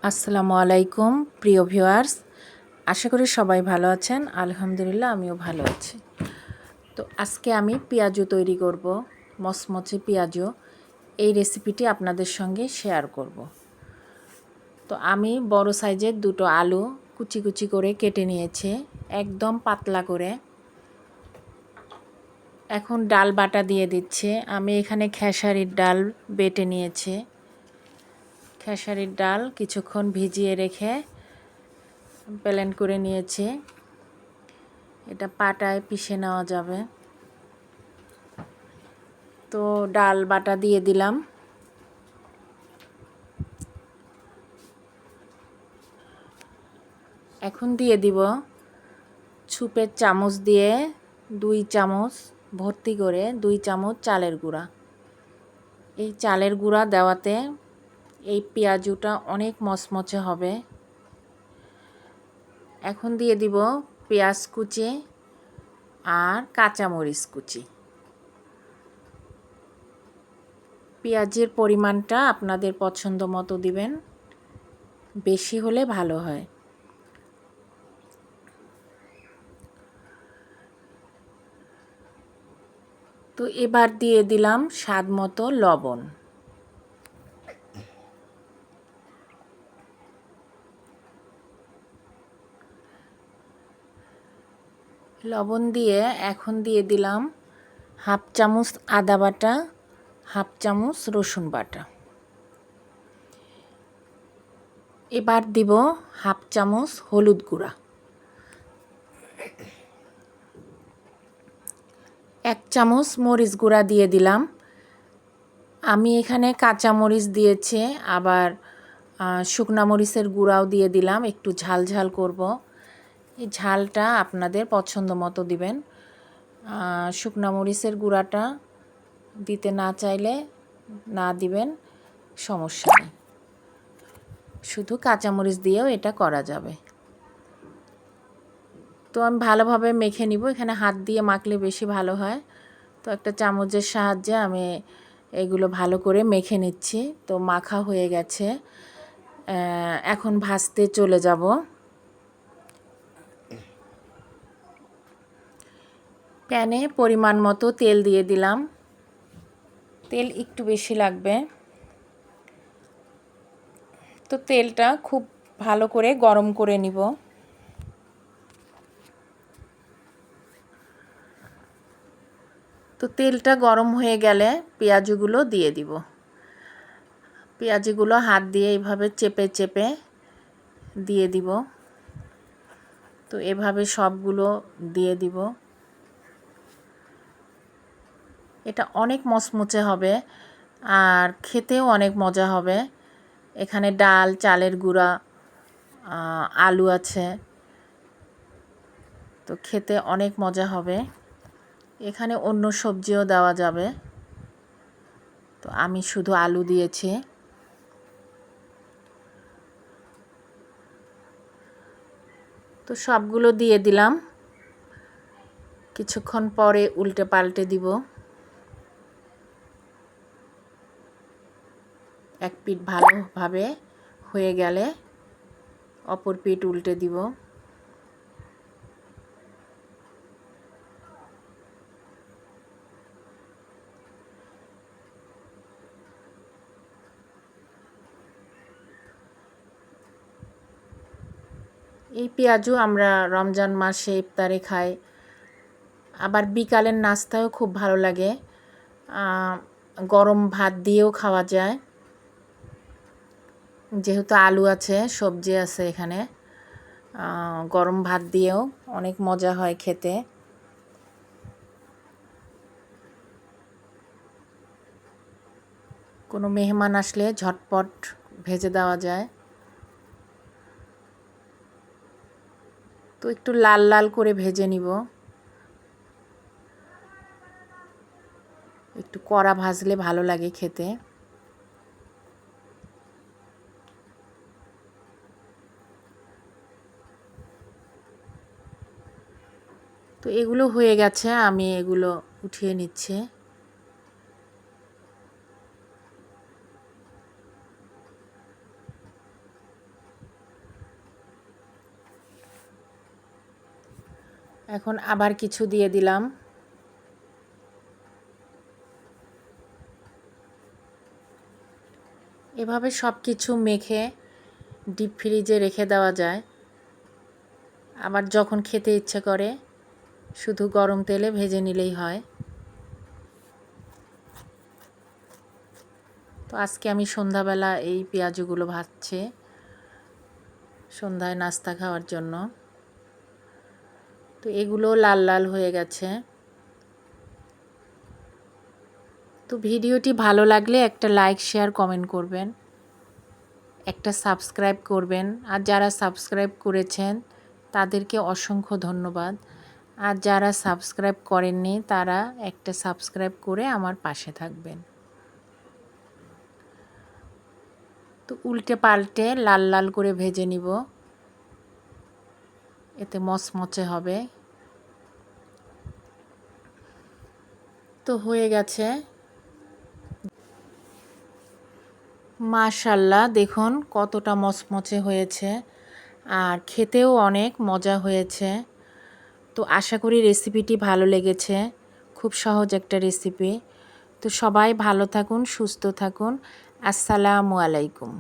আসসালামু আলাইকুম প্রিয় ভিউয়ার্স, আশা করি সবাই ভালো আছেন। আলহামদুলিল্লাহ আমিও ভালো আছি। তো আজকে আমি পেঁয়াজু তৈরি করব, মচমচে পেঁয়াজু। এই রেসিপিটি আপনাদের সঙ্গে শেয়ার করব। তো আমি বড় সাইজের দুটো আলু কুচি কুচি করে কেটে নিয়েছি, একদম পাতলা করে। এখন ডাল বাটা দিয়ে দিচ্ছে। আমি এখানে খেসারির ডাল বেটে নিয়েছি। খেসারির ডাল কিছুক্ষণ ভিজিয়ে রেখে প্লেন করে নিয়েছি। এটা পাটায় পিষে নেওয়া যাবে। তো ডাল বাটা দিয়ে দিলাম। এখন দিয়ে দিব ছুপের চামচ দিয়ে 2 চামচ ভর্তি করে 2 চামচ চালের গুঁড়া। এই চালের গুঁড়া দেওয়াতে এই পেঁয়াজুটা অনেক মচমচে হবে। এখন দিয়ে দিব পেঁয়াজ কুচি আর কাঁচামরিচ কুচি। পেঁয়াজের পরিমাণটা আপনাদের পছন্দ মতো দিবেন, বেশি হলে ভালো হয়। তো এবার দিয়ে দিলাম স্বাদ মতো লবণ। লবণ দিয়ে এখন দিয়ে দিলাম হাফ চামচ আদা বাটা, হাফ চামচ রসুন বাটা। এবার দিব হাফ চামচ হলুদ গুঁড়া, 1 চামচ মরিচ গুঁড়া দিয়ে দিলাম। আমি এখানে কাঁচা মরিচ দিয়েছি, আবার শুকনা মরিচের গুঁড়াও দিয়ে দিলাম, একটু ঝাল ঝাল করব। এই ঝালটা আপনাদের পছন্দ মতো দিবেন। শুকনা মরিচের গুঁড়াটা দিতে না চাইলে না দিবেন, সমস্যা নেই। শুধু কাঁচামরিচ দিয়েও এটা করা যাবে। তো আমি ভালোভাবে মেখে নিব। এখানে হাত দিয়ে মাখলে বেশি ভালো হয়। তো একটা চামচের সাহায্যে আমি এগুলো ভালো করে মেখে নিচ্ছি। তো মাখা হয়ে গেছে, এখন ভাজতে চলে যাব। প্যানে পরিমাণ মতো তেল দিয়ে দিলাম। তেল একটু বেশি লাগবে। তো তেলটা খুব ভালো করে গরম করে নিব। তো তেলটা গরম হয়ে গেলে পেঁয়াজগুলো দিয়ে দিব। পেঁয়াজগুলো হাত দিয়ে এইভাবে চেপে চেপে দিয়ে দিব। তো এভাবে সবগুলো দিয়ে দিব। এটা অনেক মচমচে হবে আর খেতেও অনেক মজা হবে। এখানে ডাল, চালের গুঁড়া, আলু আছে, তো খেতে অনেক মজা হবে। এখানে অন্য সবজিও দেওয়া যাবে, তো আমি শুধু আলু দিয়েছি। তো সবগুলো দিয়ে দিলাম। কিছুক্ষণ পরে উল্টে পাল্টে দিব। এক পিঠ ভালোভাবে হয়ে গেলে অপর পিঠ উল্টে দিব। এই পেঁয়াজু আমরা রমজান মাসে ইফতারে খাই, আবার বিকালের নাস্তাও খুব ভালো লাগে। গরম ভাত দিয়েও খাওয়া যায়, যেহেতু আলু আছে, সবজি আছে এখানে। গরম ভাত দিয়েও অনেক মজা হয় খেতে। কোনো মেহমান আসলে ঝটপট ভেজে দেওয়া যায়। তো একটু লাল লাল করে ভেজে নিব। একটু কড়া ভাজলে ভালো লাগে খেতে। তো এগুলো হয়ে গেছে, আমি এগুলো উঠিয়ে নিচ্ছি। এখন আবার কিছু দিয়ে দিলাম। এভাবে সব কিছু মেখে ডিপ ফ্রিজে রেখে দেওয়া যায়। আবার যখন খেতে ইচ্ছে করে শুধু গরম তেলে ভেজে নিলেই হয়। তো আজকে আমি সন্ধ্যাবেলা এই পেঁয়াজগুলো ভাজছি সন্ধ্যায় নাস্তা খাওয়ার জন্য। তো এগুলো লাল লাল হয়ে গেছে। তো ভিডিওটি ভালো লাগলে একটা লাইক শেয়ার কমেন্ট করবেন, একটা সাবস্ক্রাইব করবেন। আর যারা সাবস্ক্রাইব করেছেন তাদেরকে অসংখ্য ধন্যবাদ। আর যারা সাবস্ক্রাইব করেননি তারা একটা সাবস্ক্রাইব করে আমার পাশে থাকবেন। তো উল্টে পাল্টে লাল লাল করে ভেজে নিব, এতে মচমচে হবে। তো হয়ে গেছে। মাশাআল্লাহ, দেখুন কতটা মচমচে হয়েছে আর খেতেও অনেক মজা হয়েছে। তো আশা করি রেসিপিটি ভালো লেগেছে। খুব সহজ একটা রেসিপি। তো সবাই ভালো থাকুন, সুস্থ থাকুন। আসসালামু আলাইকুম।